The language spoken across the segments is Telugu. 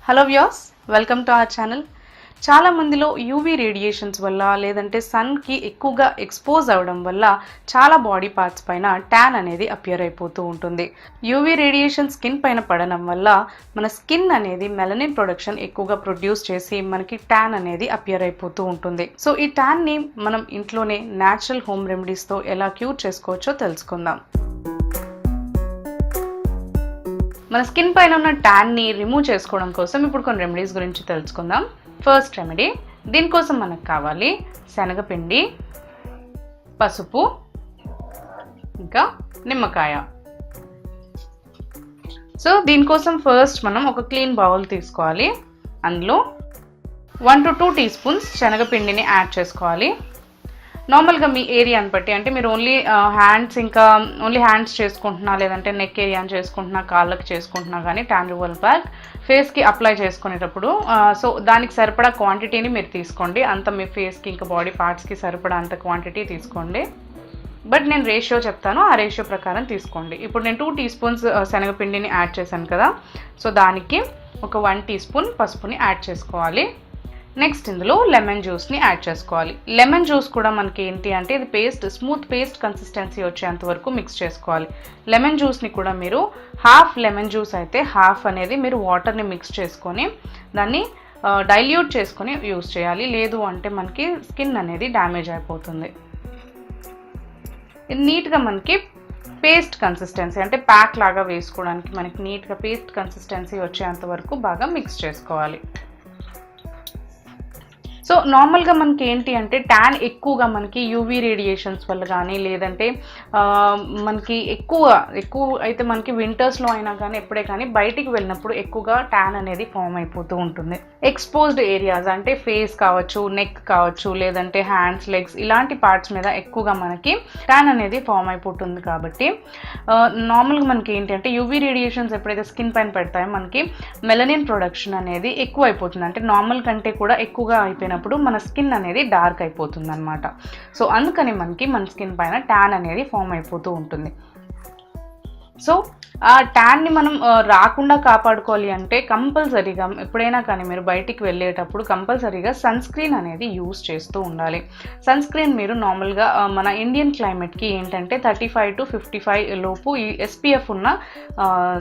Hello viewers, welcome to our channel. చాలా మందిలో యూవీ రేడియేషన్స్ వల్ల లేదంటే సన్కి ఎక్కువగా ఎక్స్పోజ్ అవ్వడం వల్ల చాలా బాడీ పార్ట్స్ పైన ట్యాన్ అనేది అపియర్ అయిపోతూ ఉంటుంది. యూవీ రేడియేషన్ స్కిన్ పైన పడడం వల్ల మన స్కిన్ అనేది మెలనిన్ ప్రొడక్షన్ ఎక్కువగా ప్రొడ్యూస్ చేసి మనకి ట్యాన్ అనేది అపియర్ అయిపోతూ ఉంటుంది. సో ఈ ట్యాన్ని మనం ఇంట్లోనే న్యాచురల్ హోమ్ రెమెడీస్తో ఎలా క్యూర్ చేసుకోవచ్చో తెలుసుకుందాం. మన స్కిన్ పైన ఉన్న ట్యాన్ని రిమూవ్ చేసుకోవడం కోసం ఇప్పుడు కొన్ని రెమెడీస్ గురించి తెలుసుకుందాం. ఫస్ట్ రెమెడీ, దీనికోసం మనకు కావాలి శనగపిండి, పసుపు, ఇంకా నిమ్మకాయ. సో దీనికోసం ఫస్ట్ మనం ఒక క్లీన్ బౌల్ తీసుకోవాలి. అందులో 1 to 2 teaspoons శనగపిండిని యాడ్ చేసుకోవాలి. నార్మల్గా మీ ఏరియాని బట్టి, అంటే మీరు ఓన్లీ హ్యాండ్స్ చేసుకుంటున్నా, లేదంటే నెక్ ఏరియాని చేసుకుంటున్నా, కాళ్ళకి చేసుకుంటున్నా కానీ ట్యాన్ రిమూవల్ ప్యాక్ ఫేస్కి అప్లై చేసుకునేటప్పుడు సో దానికి సరిపడా క్వాంటిటీని మీరు తీసుకోండి. అంత మీ ఫేస్కి ఇంకా బాడీ పార్ట్స్కి సరిపడా అంత క్వాంటిటీ తీసుకోండి. బట్ నేను రేషియో చెప్తాను, ఆ రేషియో ప్రకారం తీసుకోండి. ఇప్పుడు నేను 2 teaspoons శనగపిండిని యాడ్ చేశాను కదా, సో దానికి ఒక 1 teaspoon పసుపుని యాడ్ చేసుకోవాలి. నెక్స్ట్ ఇందులో లెమన్ జ్యూస్ని యాడ్ చేసుకోవాలి. లెమన్ జ్యూస్ కూడా మనకి ఏంటి అంటే ఇది స్మూత్ పేస్ట్ కన్సిస్టెన్సీ వచ్చేంత వరకు మిక్స్ చేసుకోవాలి. లెమన్ జ్యూస్ని కూడా మీరు హాఫ్ లెమన్ జ్యూస్ అయితే హాఫ్ అనేది మీరు వాటర్ని మిక్స్ చేసుకొని దాన్ని డైల్యూట్ చేసుకొని యూస్ చేయాలి. లేదు అంటే మనకి స్కిన్ అనేది డ్యామేజ్ అయిపోతుంది. ఇది నీట్గా మనకి పేస్ట్ కన్సిస్టెన్సీ, అంటే ప్యాక్ లాగా వేసుకోవడానికి మనకి నీట్గా పేస్ట్ కన్సిస్టెన్సీ వచ్చేంత వరకు బాగా మిక్స్ చేసుకోవాలి. సో నార్మల్గా మనకి ఏంటి అంటే ట్యాన్ ఎక్కువగా మనకి యూవీ రేడియేషన్స్ వల్ల కానీ, లేదంటే మనకి ఎక్కువ అయితే మనకి వింటర్స్లో అయినా కానీ ఎప్పుడే కానీ బయటికి వెళ్ళినప్పుడు ఎక్కువగా ట్యాన్ అనేది ఫామ్ అయిపోతూ ఉంటుంది. ఎక్స్పోజ్డ్ ఏరియాస్ అంటే ఫేస్ కావచ్చు, నెక్ కావచ్చు, లేదంటే హ్యాండ్స్, లెగ్స్ ఇలాంటి పార్ట్స్ మీద ఎక్కువగా మనకి ట్యాన్ అనేది ఫామ్ అయిపోతుంది. కాబట్టి నార్మల్గా మనకి ఏంటి అంటే యూవీ రేడియేషన్స్ ఎప్పుడైతే స్కిన్ పైన పెడతాయో మనకి మెలనిన్ ప్రొడక్షన్ అనేది ఎక్కువ అయిపోతుంది. అంటే నార్మల్ కంటే కూడా ఎక్కువగా అయిపోయినప్పుడు మన స్కిన్ అనేది డార్క్ అయిపోతుంది అనమాట. సో అందుకని మన స్కిన్ పైన ట్యాన్ అనేది ఫామ్ అయిపోతూ ఉంటుంది. సో ఆ ట్యాన్ని మనం రాకుండా కాపాడుకోవాలి అంటే కంపల్సరీగా ఎప్పుడైనా కానీ మీరు బయటికి వెళ్ళేటప్పుడు కంపల్సరీగా సన్ స్క్రీన్ అనేది యూస్ చేస్తూ ఉండాలి. సన్ స్క్రీన్ మీరు నార్మల్గా మన ఇండియన్ క్లైమేట్కి ఏంటంటే 35 to 55 లోపు ఈ SPF ఉన్న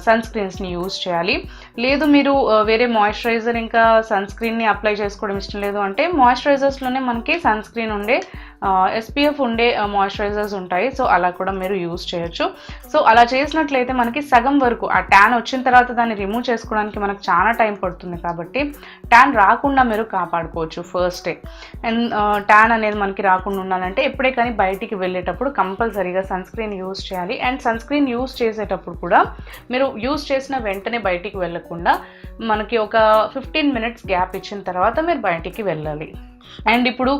సన్ స్క్రీన్స్ని యూస్ చేయాలి. లేదు మీరు వేరే మాయిశ్చరైజర్ ఇంకా సన్ స్క్రీన్ని అప్లై చేసుకోవడం ఇష్టం లేదు అంటే మాయిశ్చరైజర్స్లోనే మనకి సన్ స్క్రీన్ ఉండే SPF ఉండే మాయిశ్చరైజర్స్ ఉంటాయి. సో అలా కూడా మీరు యూస్ చేయొచ్చు. సో అలా చేసినట్లయితే మనకి సగం వరకు ఆ ట్యాన్ వచ్చిన తర్వాత దాన్ని రిమూవ్ చేసుకోవడానికి మనకు చాలా టైం పడుతుంది. కాబట్టి ట్యాన్ రాకుండా మీరు కాపాడుకోవచ్చు ఫస్టే. అండ్ ట్యాన్ అనేది మనకి రాకుండా ఉండాలంటే ఎప్పుడే కానీ బయటికి వెళ్ళేటప్పుడు కంపల్సరీగా సన్ స్క్రీన్ యూస్ చేయాలి. అండ్ సన్ స్క్రీన్ యూస్ చేసేటప్పుడు కూడా మీరు యూస్ చేసిన వెంటనే బయటికి వెళ్ళకుండా మనకి ఒక 15 minutes గ్యాప్ ఇచ్చిన తర్వాత మీరు బయటికి వెళ్ళాలి. అండ్ ఇప్పుడు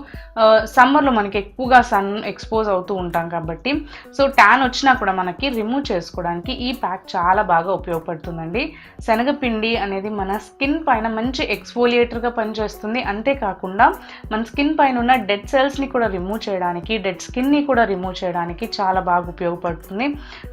సమ్మర్లో మనకి ఎక్కువగా సన్ ఎక్స్పోజ్ అవుతూ ఉంటాం కాబట్టి సో ట్యాన్ వచ్చినా కూడా మనకి రిమూవ్ చేసుకోవడానికి ఈ ప్యాక్ చాలా బాగా ఉపయోగపడుతుందండి. శనగపిండి అనేది మన స్కిన్ పైన మంచి ఎక్స్ఫోలియేటర్గా పనిచేస్తుంది. అంతేకాకుండా మన స్కిన్ పైన ఉన్న డెడ్ సెల్స్ని కూడా రిమూవ్ చేయడానికి, డెడ్ స్కిన్ని కూడా రిమూవ్ చేయడానికి చాలా బాగా ఉపయోగపడుతుంది.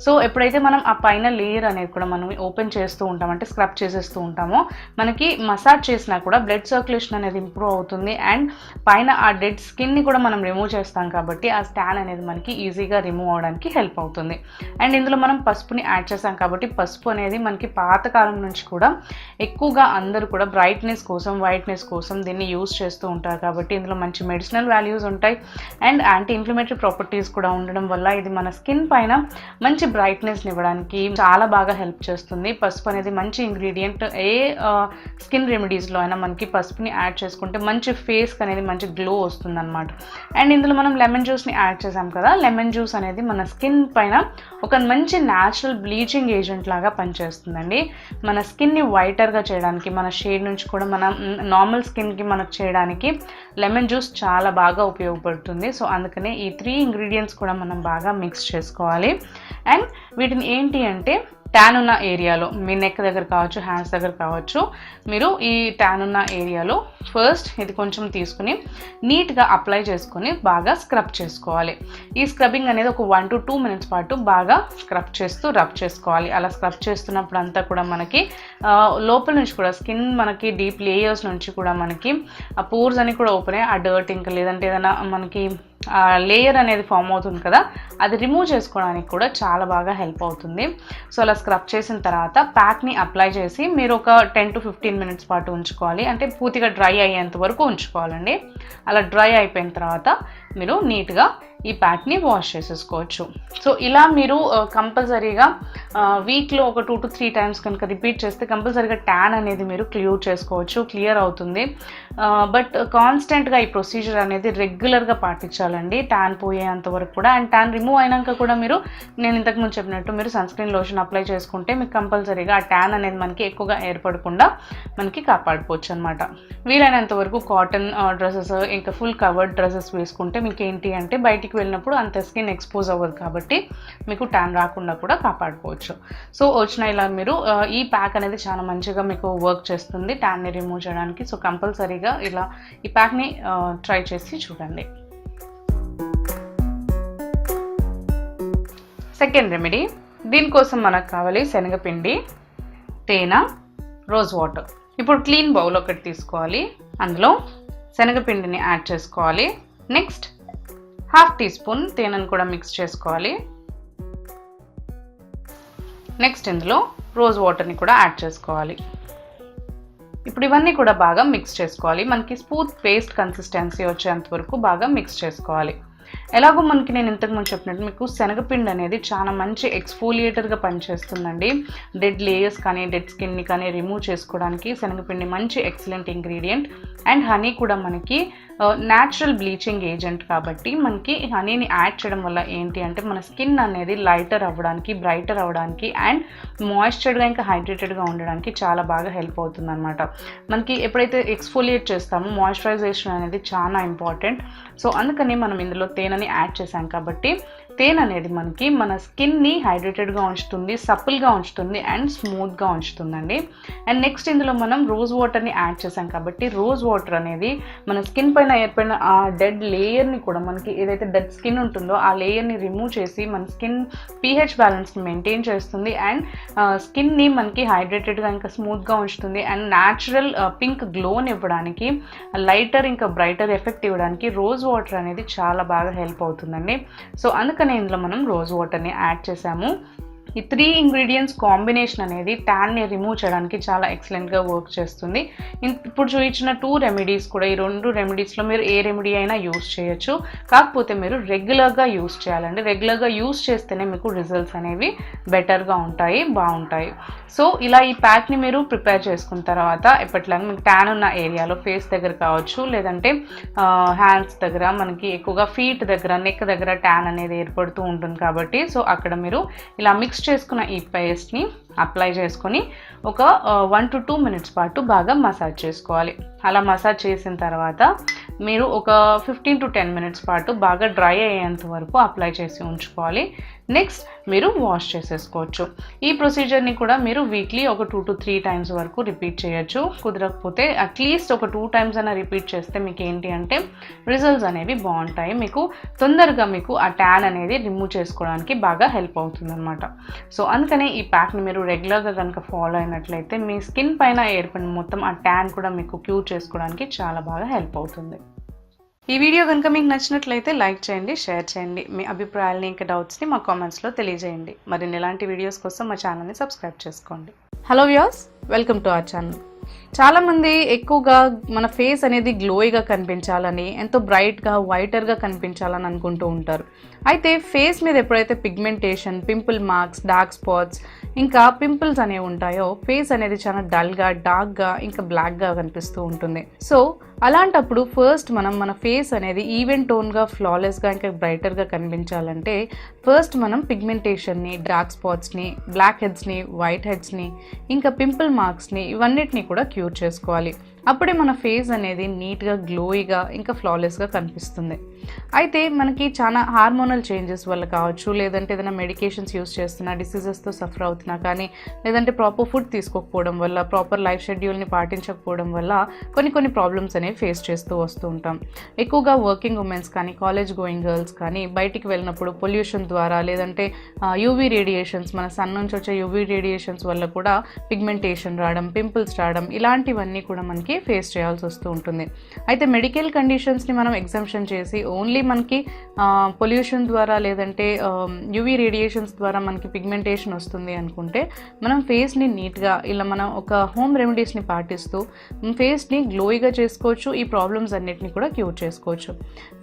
సో ఎప్పుడైతే మనం ఆ పైన లేయర్ అనేది కూడా మనం ఓపెన్ చేస్తూ ఉంటాం, అంటే స్క్రబ్ చేసేస్తూ ఉంటామో మనకి మసాజ్ చేసినా కూడా బ్లడ్ సర్క్యులేషన్ అనేది ఇంప్రూవ్ అవుతుంది. అండ్ పైన ఆ డెడ్ స్కిన్ని కూడా మనం రిమూవ్ చేస్తాం కాబట్టి ఆ ట్యాన్ అనేది మనకి ఈజీగా రిమూవ్ అవడానికి హెల్ప్ అవుతుంది. అండ్ ఇందులో మనం పసుపుని యాడ్ చేస్తాం కాబట్టి పసుపు అనేది మనకి పాతకాలం నుంచి కూడా ఎక్కువగా అందరూ కూడా బ్రైట్నెస్ కోసం, వైట్నెస్ కోసం దీన్ని యూజ్ చేస్తూ ఉంటారు. కాబట్టి ఇందులో మంచి మెడిసినల్ వాల్యూస్ ఉంటాయి అండ్ యాంటీ ఇన్ఫ్లమేటరీ ప్రాపర్టీస్ కూడా ఉండడం వల్ల ఇది మన స్కిన్ పైన మంచి బ్రైట్నెస్ని ఇవ్వడానికి చాలా బాగా హెల్ప్ చేస్తుంది. పసుపు అనేది మంచి ఇంగ్రీడియంట్. ఏ స్కిన్ రెమెడీస్లో అయినా మనకి పసుపుని యాడ్ చేసుకుంటే మంచి ఫేస్ అనేది మంచి గ్లో వస్తుంది అనమాట. అండ్ ఇందులో మనం లెమన్ జ్యూస్ని యాడ్ చేసాం కదా, లెమన్ జ్యూస్ అనేది మన స్కిన్ పైన ఒక మంచి న్యాచురల్ బ్లీచింగ్ ఏజెంట్ లాగా పనిచేస్తుందండి. మన స్కిన్ని వైటర్గా చేయడానికి, మన షేడ్ నుంచి కూడా మన నార్మల్ స్కిన్కి మనకు చేయడానికి లెమన్ జ్యూస్ చాలా బాగా ఉపయోగపడుతుంది. సో అందుకనే ఈ 3 ingredients కూడా మనం బాగా మిక్స్ చేసుకోవాలి. అండ్ వీటిని ఏంటి అంటే ట్యాన్ ఉన్న ఏరియాలో మీ నెక్ దగ్గర కావచ్చు, హ్యాండ్స్ దగ్గర కావచ్చు, మీరు ఈ ట్యాన్ ఉన్న ఏరియాలో ఫస్ట్ ఇది కొంచెం తీసుకుని నీట్గా అప్లై చేసుకొని బాగా స్క్రబ్ చేసుకోవాలి. ఈ స్క్రబ్బింగ్ అనేది ఒక 1 to 2 minutes పాటు బాగా స్క్రబ్ చేస్తూ రబ్ చేసుకోవాలి. అలా స్క్రబ్ చేస్తున్నప్పుడు అంతా కూడా మనకి లోపల నుంచి కూడా స్కిన్ మనకి డీప్ లేయర్స్ నుంచి కూడా మనకి ఆ పోర్స్ అని కూడా ఓపెన్ అయ్యి ఆ డర్ట్ ఇంకా లేదంటే ఏదైనా మనకి లేయర్ అనేది ఫామ్ అవుతుంది కదా, అది రిమూవ్ చేసుకోవడానికి కూడా చాలా బాగా హెల్ప్ అవుతుంది. సో అలా స్క్రబ్ చేసిన తర్వాత ప్యాక్ని అప్లై చేసి మీరు ఒక 10 to 15 minutes పాటు ఉంచుకోవాలి. అంటే పూర్తిగా డ్రై అయ్యేంత వరకు ఉంచుకోవాలండి. అలా డ్రై అయిపోయిన తర్వాత మీరు నీట్గా ఈ ప్యాక్ని వాష్ చేసేసుకోవచ్చు. సో ఇలా మీరు కంపల్సరీగా వీక్లో ఒక 2 to 3 times కనుక రిపీట్ చేస్తే కంపల్సరీగా ట్యాన్ అనేది మీరు క్లియర్ అవుతుంది. బట్ కాన్స్టెంట్గా ఈ ప్రొసీజర్ అనేది రెగ్యులర్గా పాటించాలండి ట్యాన్ పోయేంత వరకు కూడా. అండ్ ట్యాన్ రిమూవ్ అయినాక కూడా నేను ఇంతకుముందు చెప్పినట్టు మీరు సన్ స్క్రీన్ లోషన్ అప్లై చేసుకుంటే మీకు కంపల్సరీగా ఆ ట్యాన్ అనేది మనకి ఎక్కువగా ఏర్పడకుండా మనకి కాపాడుకోవచ్చు అనమాట. వీలైనంత వరకు కాటన్ డ్రెస్సెస్ ఇంకా ఫుల్ కవర్డ్ డ్రెస్సెస్ వేసుకుంటే మీకు ఏంటి అంటే బయటికి వెళ్ళినప్పుడు అంత స్కిన్ ఎక్స్పోజ్ అవ్వదు కాబట్టి మీకు ట్యాన్ రాకుండా కూడా కాపాడుకోవచ్చు. సో వచ్చిన ఇలా మీరు ఈ ప్యాక్ అనేది చాలా మంచిగా మీకు వర్క్ చేస్తుంది ట్యాన్ని రిమూవ్ చేయడానికి. సో కంపల్సరీగా ఇలా ఈ ప్యాక్ని ట్రై చేసి చూడండి. సెకండ్ రెమెడీ, దీనికోసం మనకు కావాలి శనగపిండి, తేనె, రోజ్ వాటర్. ఇప్పుడు క్లీన్ బౌల్ ఒకటి తీసుకోవాలి, అందులో శనగపిండిని యాడ్ చేసుకోవాలి. నెక్స్ట్ 1/2 teaspoon తేనెను కూడా మిక్స్ చేసుకోవాలి. నెక్స్ట్ ఇందులో రోజ్ వాటర్ని కూడా యాడ్ చేసుకోవాలి. ఇప్పుడు ఇవన్నీ కూడా బాగా మిక్స్ చేసుకోవాలి. మనకి స్మూత్ పేస్ట్ కన్సిస్టెన్సీ వచ్చేంత వరకు బాగా మిక్స్ చేసుకోవాలి. ఎలాగో మనకి నేను ఇంతకుముందు చెప్పినట్టు మీకు శనగపిండి అనేది చాలా మంచి ఎక్స్ఫోలియేటర్గా పనిచేస్తుందండి. డెడ్ లేయర్స్ కానీ డెడ్ స్కిన్ని కానీ రిమూవ్ చేసుకోవడానికి శనగపిండి మంచి ఎక్సలెంట్ ఇంగ్రీడియంట్. అండ్ హనీ కూడా మనకి న్యాచురల్ బ్లీచింగ్ ఏజెంట్ కాబట్టి మనకి హనీని యాడ్ చేయడం వల్ల ఏంటి అంటే మన స్కిన్ అనేది లైటర్ అవ్వడానికి, బ్రైటర్ అవ్వడానికి అండ్ మాయిశ్చర్డ్గా ఇంకా హైడ్రేటెడ్గా ఉండడానికి చాలా బాగా హెల్ప్ అవుతుంది అనమాట. మనకి ఎప్పుడైతే ఎక్స్ఫోలియేట్ చేస్తామో మాయిశ్చరైజేషన్ అనేది చాలా ఇంపార్టెంట్. సో అందుకని మనం ఇందులో తేనెని యాడ్ చేసాం కాబట్టి తేనె అనేది మనకి మన స్కిన్ని హైడ్రేటెడ్గా ఉంచుతుంది, సప్పుల్గా ఉంచుతుంది అండ్ స్మూత్గా ఉంచుతుందండి. అండ్ నెక్స్ట్ ఇందులో మనం రోజ్ వాటర్ని యాడ్ చేసాం కాబట్టి రోజ్ వాటర్ అనేది మన స్కిన్ పైన ఏర్పడిన ఆ డెడ్ లేయర్ని కూడా మనకి ఏదైతే డెడ్ స్కిన్ ఉంటుందో ఆ లేయర్ని రిమూవ్ చేసి మన స్కిన్ pH బ్యాలెన్స్ని మెయింటైన్ చేస్తుంది అండ్ స్కిన్ని మనకి హైడ్రేటెడ్గా ఇంకా స్మూత్గా ఉంచుతుంది. అండ్ న్యాచురల్ పింక్ గ్లోని ఇవ్వడానికి, లైటర్ ఇంకా బ్రైటర్ ఎఫెక్ట్ ఇవ్వడానికి రోజ్ వాటర్ అనేది చాలా బాగా హెల్ప్ అవుతుందండి. సో అందుకని ఇందులో మనం రోజ్ వాటర్ని యాడ్ చేసాము. ఈ 3 ingredients కాంబినేషన్ అనేది ట్యాన్ని రిమూవ్ చేయడానికి చాలా ఎక్సలెంట్గా వర్క్ చేస్తుంది. ఇప్పుడు చూపించిన 2 రెమెడీస్ కూడా, ఈ 2 రెమెడీస్లో మీరు ఏ రెమెడీ అయినా యూస్ చేయొచ్చు. కాకపోతే మీరు రెగ్యులర్గా యూస్ చేయాలండి. రెగ్యులర్గా యూస్ చేస్తేనే మీకు రిజల్ట్స్ అనేవి బెటర్గా ఉంటాయి, బాగుంటాయి. సో ఇలా ఈ ప్యాక్ని మీరు ప్రిపేర్ చేసుకున్న తర్వాత ఎప్పటిలాగా మీకు ట్యాన్ ఉన్న ఏరియాలో ఫేస్ దగ్గర కావచ్చు, లేదంటే హ్యాండ్స్ దగ్గర, మనకి ఎక్కువగా ఫీట్ దగ్గర, నెక్ దగ్గర ట్యాన్ అనేది ఏర్పడుతూ ఉంటుంది కాబట్టి సో అక్కడ మీరు ఇలా మిక్స్ చేసుకున్న ఈ పేస్ట్ని అప్లై చేసుకొని ఒక 1 to 2 minutes పాటు బాగా మసాజ్ చేసుకోవాలి. అలా మసాజ్ చేసిన తర్వాత మీరు ఒక 15 to 10 minutes పాటు బాగా డ్రై అయ్యేంత వరకు అప్లై చేసి ఉంచుకోవాలి. నెక్స్ట్ మీరు వాష్ చేసేసుకోవచ్చు. ఈ ప్రొసీజర్ని కూడా మీరు వీక్లీ ఒక 2 to 3 times వరకు రిపీట్ చేయొచ్చు. కుదరకపోతే అట్లీస్ట్ ఒక 2 times అయినా రిపీట్ చేస్తే మీకు ఏంటి అంటే రిజల్ట్స్ అనేవి బాగుంటాయి. మీకు తొందరగా మీకు ఆ ట్యాన్ అనేది రిమూవ్ చేసుకోవడానికి బాగా హెల్ప్ అవుతుంది అనమాట. సో అందుకనే ఈ ప్యాక్ని మీరు రెగ్యులర్గా కనుక ఫాలో అయినట్లయితే మీ స్కిన్ పైన ఏర్పడిన మొత్తం ఆ ట్యాన్ కూడా మీకు క్యూర్ చేసుకోవడానికి చాలా బాగా హెల్ప్ అవుతుంది. ఈ వీడియో కనుక మీకు నచ్చినట్లయితే లైక్ చేయండి, షేర్ చేయండి. మీ అభిప్రాయాలని ఇంకా డౌట్స్ని మా కామెంట్స్లో తెలియజేయండి. మరిన్ని ఇలాంటి వీడియోస్ కోసం మా ఛానల్ని సబ్స్క్రైబ్ చేసుకోండి. Hello viewers, welcome to our channel. చాలామంది ఎక్కువగా మన ఫేస్ అనేది గ్లోయిగా కనిపించాలని, ఎంతో బ్రైట్గా వైటర్గా కనిపించాలని అనుకుంటూ ఉంటారు. అయితే ఫేస్ మీద ఎప్పుడైతే pigmentation, pimple marks, dark spots ఇంకా పింపుల్స్ అనేవి ఉంటాయో ఫేస్ అనేది చాలా డల్గా, డార్క్గా ఇంకా బ్లాక్గా కనిపిస్తూ ఉంటుంది. సో అలాంటప్పుడు ఫస్ట్ మనం మన ఫేస్ అనేది ఈవెన్ టోన్గా, ఫ్లాలెస్గా ఇంకా బ్రైటర్గా కనిపించాలంటే ఫస్ట్ మనం పిగ్మెంటేషన్ని, డార్క్ స్పాట్స్ని, బ్లాక్ హెడ్స్ని, వైట్ హెడ్స్ని ఇంకా పింపుల్ మార్క్స్ని ఇవన్నిటిని కూడా క్యూర్ చేసుకోవాలి. అప్పుడే మన ఫేస్ అనేది నీట్గా, గ్లోయిగా ఇంకా ఫ్లాలెస్గా కనిపిస్తుంది. అయితే మనకి చాలా హార్మోనల్ చేంజెస్ వల్ల కావచ్చు, లేదంటే ఏదైనా మెడికేషన్స్ యూస్ చేస్తున్నా, డిసీజెస్తో సఫర్ అవుతున్నా కానీ, లేదంటే ప్రాపర్ ఫుడ్ తీసుకోకపోవడం వల్ల, ప్రాపర్ లైఫ్ షెడ్యూల్ని పాటించకపోవడం వల్ల కొన్ని ప్రాబ్లమ్స్ అనేవి ఫేస్ చేస్తూ వస్తూ ఉంటాం. ఎక్కువగా వర్కింగ్ ఉమెన్స్ కానీ, కాలేజ్ గోయింగ్ గర్ల్స్ కానీ బయటికి వెళ్ళినప్పుడు పొల్యూషన్ ద్వారా, లేదంటే యూవీ రేడియేషన్స్, మన సన్ నుంచి వచ్చే యూవీ రేడియేషన్స్ వల్ల కూడా పిగ్మెంటేషన్ రావడం, పింపుల్స్ రావడం, ఇలాంటివన్నీ కూడా మనకి ఫేస్ చేయాల్సి వస్తూ ఉంటుంది. అయితే మెడికల్ కండిషన్స్ని మనం ఎగ్జంప్షన్ చేసి ఓన్లీ మనకి పొల్యూషన్ ద్వారా, లేదంటే యూవీ రేడియేషన్స్ ద్వారా మనకి పిగ్మెంటేషన్ వస్తుంది అనుకుంటే మనం ఫేస్ని నీట్గా ఇలా మనం ఒక హోమ్ రెమెడీస్ని పాటిస్తూ ఫేస్ని గ్లోయిగా చేసుకోవచ్చు. ఈ ప్రాబ్లమ్స్ అన్నిటిని కూడా క్యూర్ చేసుకోవచ్చు.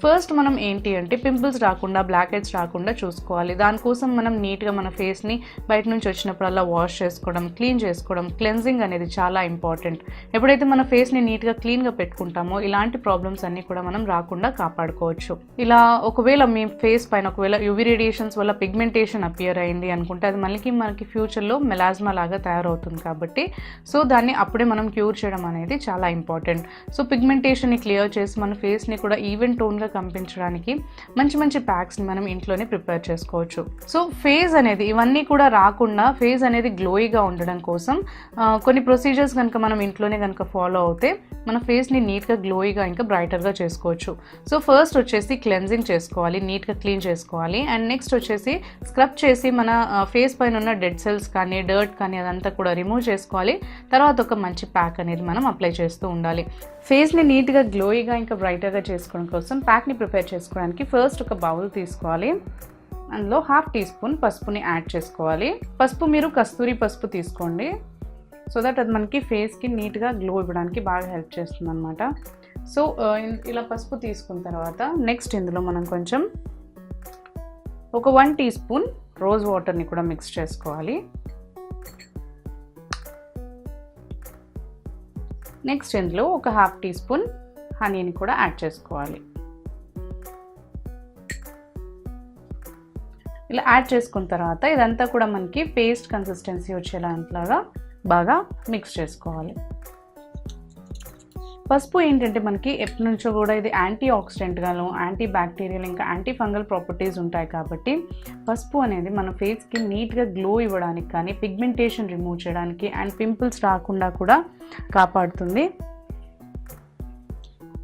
ఫస్ట్ మనం ఏంటి అంటే పింపుల్స్ రాకుండా, బ్లాక్ హెడ్స్ రాకుండా చూసుకోవాలి. దానికోసం మనం నీట్గా మన ఫేస్ని బయట నుంచి వచ్చినప్పుడల్లా వాష్ చేసుకోవడం, క్లీన్ చేసుకోవడం, క్లెన్జింగ్ అనేది చాలా ఇంపార్టెంట్. ఎప్పుడైతే మన ఫేస్ని నీట్గా క్లీన్గా పెట్టుకుంటామో ఇలాంటి ప్రాబ్లమ్స్ అన్నీ కూడా మనం రాకుండా కాపాడుకోవచ్చు. ఇలా ఒకవేళ మీ ఫేస్ పైన ఒకవేళ యూవీ రేడియేషన్స్ వల్ల పిగ్మెంటేషన్ అపియర్ అయింది అనుకుంటే అది మనకి ఫ్యూచర్లో మెలాజ్మా లాగా తయారవుతుంది కాబట్టి దాన్ని అప్పుడే మనం క్యూర్ చేయడం అనేది చాలా ఇంపార్టెంట్. పిగ్మెంటేషన్ని క్లియర్ చేసి మన ఫేస్ని కూడా ఈవెన్ టోన్గా కనిపించడానికి మంచి ప్యాక్స్ని మనం ఇంట్లోనే ప్రిపేర్ చేసుకోవచ్చు. ఫేస్ అనేది ఇవన్నీ కూడా రాకుండా ఫేస్ అనేది గ్లోయిగా ఉండడం కోసం కొన్ని ప్రొసీజర్స్ కనుక మనం ఇంట్లోనే కనుక ఫాలో అవుతే మన ఫేస్ని నీట్గా గ్లోయిగా ఇంకా బ్రైటర్గా చేసుకోవచ్చు. ఫస్ట్ వచ్చేసి క్లెన్జింగ్ చేసుకోవాలి, నీట్గా క్లీన్ చేసుకోవాలి. అండ్ నెక్స్ట్ వచ్చేసి స్క్రబ్ చేసి మన ఫేస్ పైన ఉన్న డెడ్ సెల్స్ కానీ, డర్ట్ కానీ అదంతా కూడా రిమూవ్ చేసుకోవాలి. తర్వాత ఒక మంచి ప్యాక్ అనేది మనం అప్లై చేస్తూ ఉండాలి. ఫేస్ని నీట్గా గ్లోయిగా ఇంకా బ్రైటర్గా చేసుకోవడం కోసం ప్యాక్ని ప్రిపేర్ చేసుకోవడానికి ఫస్ట్ ఒక బౌల్ తీసుకోవాలి. అందులో 1/2 టీ స్పూన్ పసుపుని యాడ్ చేసుకోవాలి. పసుపు మీరు కస్తూరి పసుపు తీసుకోండి, సో దట్ అది మనకి ఫేస్కి నీట్గా గ్లో ఇవ్వడానికి బాగా హెల్ప్ చేస్తుంది అనమాట. ఇలా పసుపు తీసుకున్న తర్వాత నెక్స్ట్ ఇందులో మనం కొంచెం ఒక 1 టీ స్పూన్ రోజ్ వాటర్ని కూడా మిక్స్ చేసుకోవాలి. నెక్స్ట్ ఇందులో ఒక 1/2 టీ స్పూన్ హనీని కూడా యాడ్ చేసుకోవాలి. ఇలా యాడ్ చేసుకున్న తర్వాత ఇదంతా కూడా మనకి పేస్ట్ కన్సిస్టెన్సీ వచ్చేలాగా బాగా మిక్స్ చేసుకోవాలి. పసుపు ఏంటంటే మనకి ఎప్పటి నుంచో కూడా ఇది యాంటీ ఆక్సిడెంట్గాను, యాంటీ బ్యాక్టీరియల్ ఇంకా యాంటీ ఫంగల్ ప్రాపర్టీస్ ఉంటాయి కాబట్టి పసుపు అనేది మన ఫేస్కి నీట్గా గ్లో ఇవ్వడానికి కానీ, పిగ్మెంటేషన్ రిమూవ్ చేయడానికి అండ్ పింపుల్స్ రాకుండా కూడా కాపాడుతుంది.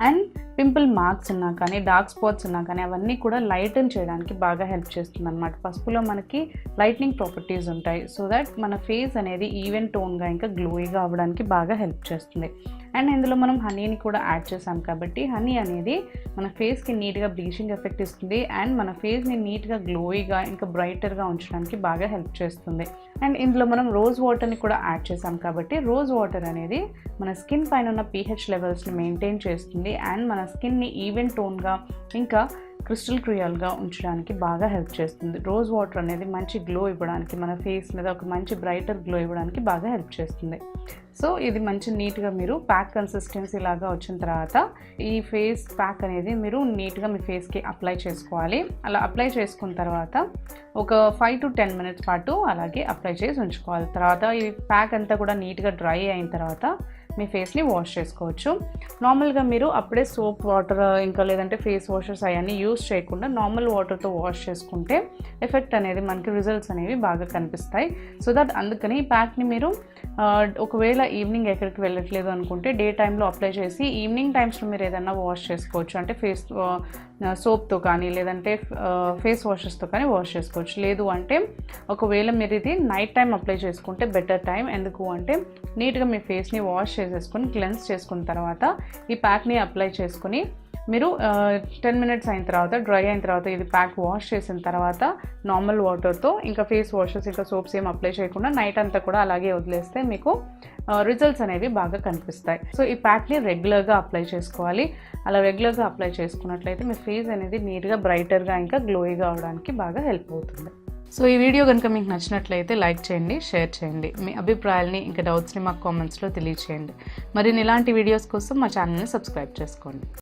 అండ్ పింపుల్ మార్క్స్ ఉన్నా కానీ, డార్క్ స్పాట్స్ ఉన్నా కానీ అవన్నీ కూడా లైటన్ చేయడానికి బాగా హెల్ప్ చేస్తుంది అనమాట. పసుపులో మనకి లైట్నింగ్ ప్రాపర్టీస్ ఉంటాయి, సో దట్ మన ఫేస్ అనేది ఈవెన్ టోన్గా ఇంకా గ్లోయిగా అవ్వడానికి బాగా హెల్ప్ చేస్తుంది. అండ్ ఇందులో మనం హనీని కూడా యాడ్ చేసాం కాబట్టి హనీ అనేది మన ఫేస్కి నీట్గా బ్లీచింగ్ ఎఫెక్ట్ ఇస్తుంది అండ్ మన ఫేస్ని నీట్గా గ్లోయిగా ఇంకా బ్రైటర్గా ఉంచడానికి బాగా హెల్ప్ చేస్తుంది. అండ్ ఇందులో మనం రోజ్ వాటర్ని కూడా యాడ్ చేసాం కాబట్టి రోజ్ వాటర్ అనేది మన స్కిన్ పైన ఉన్న pH లెవెల్స్ని మెయింటైన్ చేస్తుంది అండ్ మన స్కిన్ని ఈవెన్ టోన్గా ఇంకా క్రిస్టల్ క్లియర్గా ఉంచడానికి బాగా హెల్ప్ చేస్తుంది. రోజ్ వాటర్ అనేది మంచి గ్లో ఇవ్వడానికి, మన ఫేస్ మీద ఒక మంచి బ్రైటర్ గ్లో ఇవ్వడానికి బాగా హెల్ప్ చేస్తుంది. ఇది మంచి నీట్గా మీరు ప్యాక్ కన్సిస్టెన్సీ లాగా వచ్చిన తర్వాత ఈ ఫేస్ ప్యాక్ అనేది మీరు నీట్గా మీ ఫేస్కి అప్లై చేసుకోవాలి. అలా అప్లై చేసుకున్న తర్వాత ఒక 5 to 10 మినిట్స్ పాటు అలాగే అప్లై చేసి ఉంచుకోవాలి. తర్వాత ఈ ప్యాక్ అంతా కూడా నీట్గా డ్రై అయిన తర్వాత మీ ఫేస్ని వాష్ చేసుకోవచ్చు. నార్మల్గా మీరు అప్పుడే సోప్ వాటర్ ఇంకా లేదంటే ఫేస్ వాషర్స్ అవన్నీ యూస్ చేయకుండా నార్మల్ వాటర్తో వాష్ చేసుకుంటే ఎఫెక్ట్ అనేది మనకి రిజల్ట్స్ అనేవి బాగా కనిపిస్తాయి. సో దట్ అందుకని ఈ ప్యాక్ని మీరు ఒకవేళ ఈవినింగ్ ఎక్కడికి వెళ్ళట్లేదు అనుకుంటే డే టైంలో అప్లై చేసి ఈవినింగ్ టైమ్స్లో మీరు ఏదైనా వాష్ చేసుకోవచ్చు. అంటే ఫేస్ సోప్తో కానీ లేదంటే ఫేస్ వాషెస్తో కానీ వాష్ చేసుకోవచ్చు. లేదు అంటే ఒకవేళ మీరు ఇది నైట్ టైం అప్లై చేసుకుంటే బెటర్ టైం. ఎందుకు అంటే నీట్గా మీ ఫేస్ని వాష్ చేసేసుకొని క్లెన్స్ చేసుకున్న తర్వాత ఈ ప్యాక్ని అప్లై చేసుకొని మీరు 10 మినిట్స్ అయిన తర్వాత డ్రై అయిన తర్వాత ఇది ప్యాక్ వాష్ చేసిన తర్వాత నార్మల్ వాటర్తో ఇంకా ఫేస్ వాషెస్ ఇంకా సోప్స్ ఏం అప్లై చేయకుండా నైట్ అంతా కూడా అలాగే వదిలేస్తే మీకు రిజల్ట్స్ అనేవి బాగా కనిపిస్తాయి. ఈ ప్యాక్ని రెగ్యులర్గా అప్లై చేసుకోవాలి. అలా రెగ్యులర్గా అప్లై చేసుకున్నట్లయితే మీ ఫేస్ అనేది నీట్గా బ్రైటర్గా ఇంకా గ్లోయిగా అవడానికి బాగా హెల్ప్ అవుతుంది. ఈ వీడియో కనుక మీకు నచ్చినట్లయితే లైక్ చేయండి, షేర్ చేయండి. మీ అభిప్రాయాల్ని ఇంకా డౌట్స్ని మాకు కామెంట్స్లో తెలియచేయండి. మరిన్ని ఇలాంటి వీడియోస్ కోసం మా ఛానల్ని సబ్స్క్రైబ్ చేసుకోండి.